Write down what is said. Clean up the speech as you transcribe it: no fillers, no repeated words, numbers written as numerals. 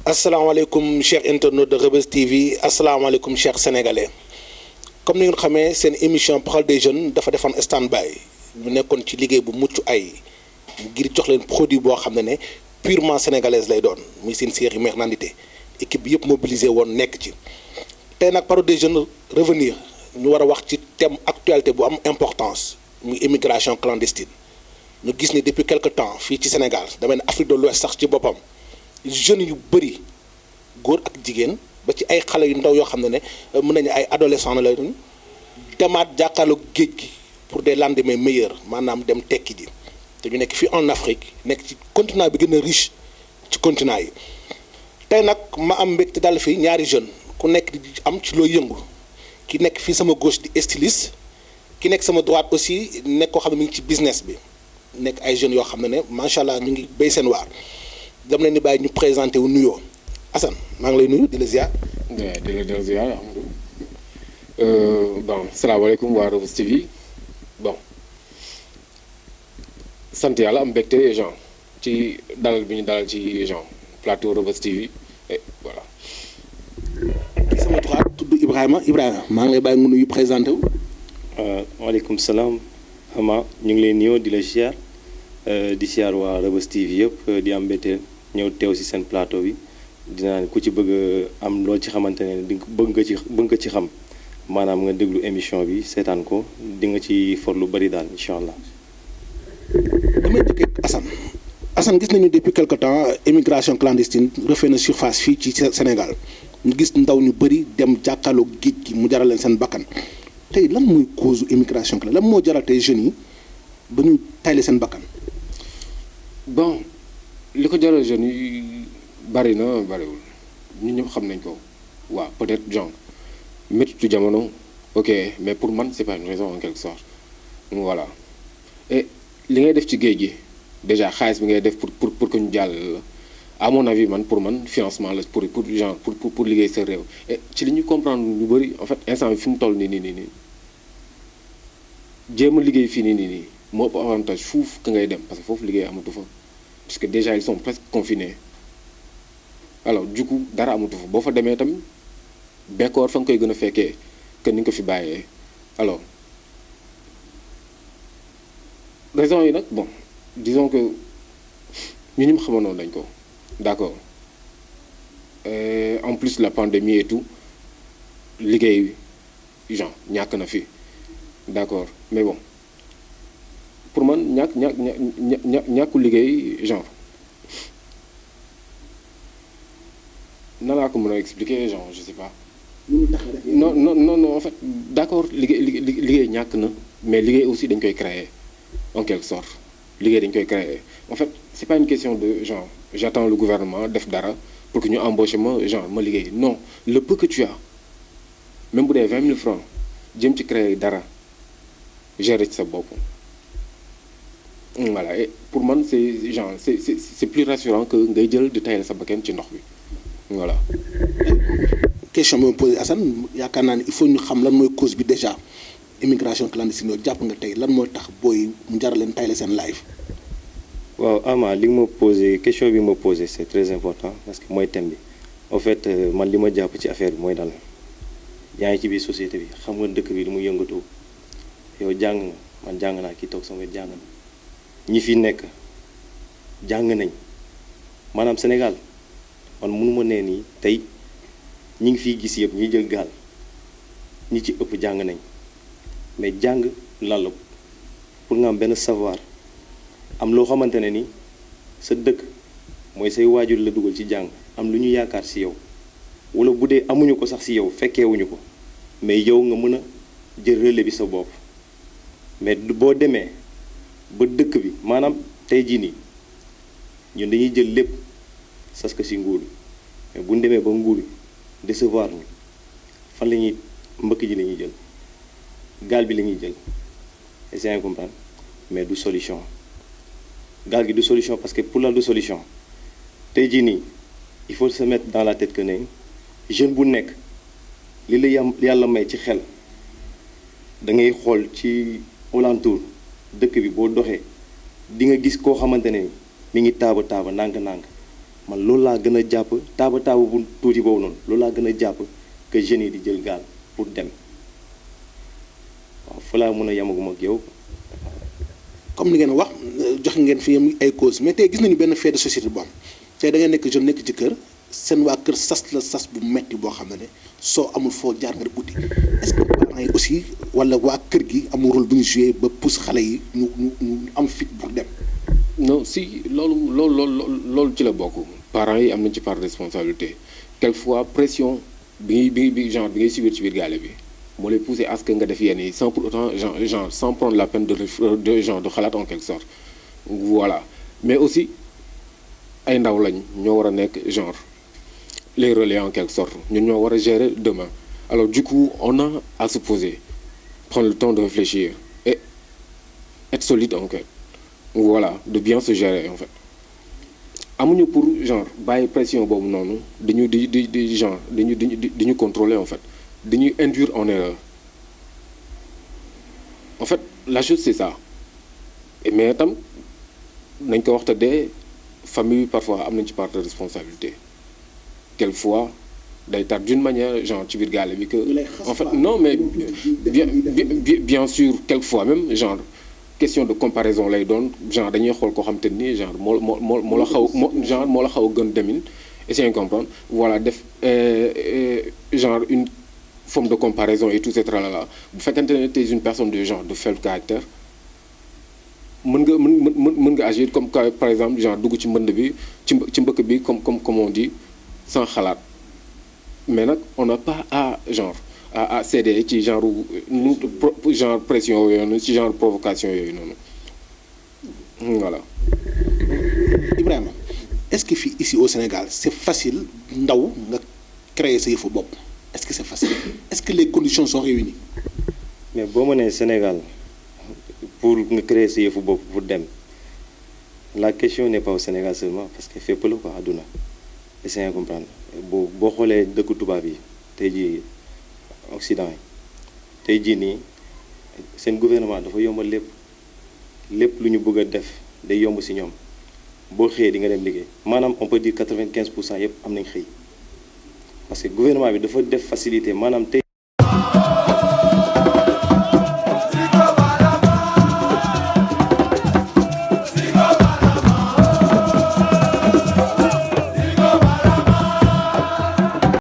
asalaamaaleykum chers internautes de Reubeuss TV asalaamaaleykum chers sénégalais comme ni ngeen xamee seen émission Parole des jeunes dafa defoon stand-by ñu nekkoon ci liggéey bu mucc ay ngir jox leen produit boo xam ne purement sénégalaise lay doon muy seen série Mère Nandité équipe bi yëpp mobilisé woon nekk ci tey nag Parole des jeunes revenir ñu war a wax ci thème actualité bu am importance muy immigration clandestine ñu gis ni depuis quelque temps fii ci Sénégal damay ne Afrique de l'Ouest sax ci boppam. jeunes yu bëri góor ak jigéen ba ci ay xale yu ndaw yoo xam ne mën nañu ay adolescents la ñu demaat jàkkaarloog géej gi pour des lendemains meilleurs maanaam dem tekki ji te ñu nekk fii en Afrique nekk ci continent bi gën a riche ci continent yi tey nag ma am mbégte dal fii ñaari jeunes ku nekk di am ci loo yëngu ki nekk fii sama gauche di styliste ki nekk sama droite aussi nekk koo xam ne mi ngi ci business bi nekk ay jeunes yoo xam ne macha allah ñu ngi béy seen waar. dam leen di bàyyi ñu présenté wu nuyoo Assane maa ngi lay nuyu di la ziar. di la ziar bon salaamaaleykum waa Reubeuss TV bon sant yàlla am mbégte Jean ci dalal bi ñu dalal ci Jean plateau Reubeuss TV et voilà. kii sama droite tudd Ibrahima maa ngi lay bàyyi mu nuyu présenté wu. waaleykum salaam Ama ñu ngi lay nuyoo di la ziar di ziar waa Reubeuss TV yëpp di am mbégte. ñëw teew ci seen plateau bi dinaa ku ci bëgg am loo ci xamante ne di bëgg nga ci xam maanaam nga déglu émission bi seetaan ko di nga ci for lu bari daal incha allah. damay njëkkee Assane gis nañu depuis quelque temps immigration clandestine refait na surface fii ci Sénégal ñu gis ndaw ñu bëri dem jàkkaarloo géej gi mu jaral leen seen bakkan tey lan mooy cause immigration clandestine lan moo jaral tey jeunes yi ba ñu tayle seen bakkan. bon. li ko jaral jeunes yi bari na bariwul ñun ñëpp xam nañ ko waaw peut-être genre méttitu jamono ok mais pour man c'est pas une raison en quelque sorte voilà et li ngay def ci géej gi déjà xaalis bi ngay def pour que ñu jàll la à mon avis man pour man financement la pour genre pour liggéey sa réew et ci li ñu comprendre lu bari en fait instant bi fi mu toll nii jéem a liggéey fii nii moo ëpp avantage fuuf ka ngay dem parce que foofu liggéey amatu fa. parce que déjà ils sont presque confinés alors du coup dara amatu fa boo fa demee tam bekkoor fa nga koy gën a fekkee que ni nga ko fi bàyyee alors raison yi nag bon disons que ñu ñim xamanoon nañ ko d'accord en plus la pandémie et tout liggéey genre ñàkk na fi d'accord mais bon pour man ñàkku liggéey genre nan laa ko mën a expliquer genre je sais pas. non en fait d'accord liggéey ñàkk na mais liggéey aussi dañ koy créer en quelque sorte liggéey dañ koy créer en fait c'est pas une question de genre j'attends le gouvernement def dara pour que ñu embaucher ma genre ma liggéey non le peu que tu as même bu dee 20 000 francs jëm ci créer dara gérer ci sa bopp. voilà et pour man c'est genre c'est plus rassurant que ngay jël di tayal sa bakkan ci ndox bi voilà. question bi ma posé Assane yaakaar naa ne il faut ñu xam lan mooy cause bi déjà immigration clandestine yoo jàpp nga tey lan moo tax booy mu jaral leen tayale seen live. waaw Ama li nga ma posé question bi ma posé c'est très important parce que mooy thème bi en fait man li ma jàpp ci affaire bi mooy dal yaa ngi ci biir société bi xam nga dëkk bi lu mu yëngatu yow jàng nga man jàng naa kii toog sama wet jàng na ñi fi nekk jàng nañ maanaam Sénégal man mënuma nee nii tey ñi ngi fiy gis yëpp ñi jël gaal ñi ci ëpp jàng nañ mais jàng lan la pour nga am benn savoir am loo xamante ne ni sa dëkk mooy say waajur la dugal ci jàng am lu ñu yaakaar ci yow wala bu dee amuñu ko sax ci yow fekkeewuñu ko mais yow nga mën a jël relais bi sa bopp mais boo demee ba dëkk bi maanaam tey jii nii ñun dañuy jël lépp sas ko ci nguur mais bu ñu demee ba nguur décevoir ñu fan la ñuy mbëkk ji la ñuy jël gaal bi la ñuy jël est-ce que comprendre mais du solution gaal gi du solution parce que pour la du solution tey jii nii il faut se mettre dans la tête que ne jeune bu nekk li la yàlla may ci xel da ngay xool ci alentour dëkk bi boo doxee di nga gis koo xamante ne mi ngi taaba nànk-nànk man loolu laa gën a jàpp taaba bu tuuti boobu noonu loolu laa gën a jàpp que jeunes yi di jël gaal pour dem waaw fa laa mën a yamaguma ak yow. comme ni ngeen wax jox ngeen fi ay cause mais tey gis nañu benn fait de société bu am tey da ngay nekk jeune nekk ci kër seen waa kër sas la sas bu metti boo xam ne soo amul foo jaar nga uti est-ce que parents yi aussi wala waa kër gi amul rôle bu ñu joué ba pousse xale yi ñu am fit pour dem. non si loolu ci la bokk parents yi am nañ ci part de responsabilité quelquefois pression bi genre bi ngay subir ci biir gaale bi moo lay pousser à ce que nga def yenn yi sans pour autant genre sans prendre la peine de genre de xalaat en quelque sorte voilà mais aussi ay ndaw lañ ñoo war a nekk genre les relais en quelque sorte ñun ñoo war a gérer demain alors du coup on a à se poser prendre le temps de réfléchir et être solide en fait voilà de bien se gérer en fait amuñu pour genre bàyyi pression boobu noonu dañu di genre dañu contrôler en fait dañuy induire en erreur en fait la chose c'est ça mais itam nañ ko waxta dee famille parfois am nañ ci part de responsabilité quelquefois day tar d'une manière genre ci biir gaale bi que en fait non mais bien sûr quelquefois même genre question de comparaison lay doon genre dañuy xool koo xam te ni genre moo la xaw a gën demin essayer de comprendre voilà def genre une forme de comparaison et tout ce tralala bu fekkente ne t'es une personne de genre de faible caractère mën nga agir comme par exemple genre dugg ci mbënd bi ci mbëkk bi comme on dit sans xalaat mais nag on n'a pas à genre à céder ci genre pression yooyu noonu ci genre provocation yooyu noonu voilà. Ibrahima est-ce que fii ici au Sénégal c'est facile ndaw nga créer sa yëfu bopp est-ce que c'est facile est-ce que les conditions sont réunies. mais boo ma nee Sénégal pour nga créer sa yëfu bopp pour dem la question n'est pas au Sénégal seulement parce que fépp la quoi àdduna essayer de comprendre boo xoolee dëkku tubaab yi tey jii Occident yi tey jii nii seen gouvernement dafa yombal lépp lu ñu bëgg a def day yomb ci ñoom boo xëyee di nga dem liggéey maanaam on peut dire 95% yëpp am nañ xëy parce que gouvernement bi dafa def facilité maanaam tey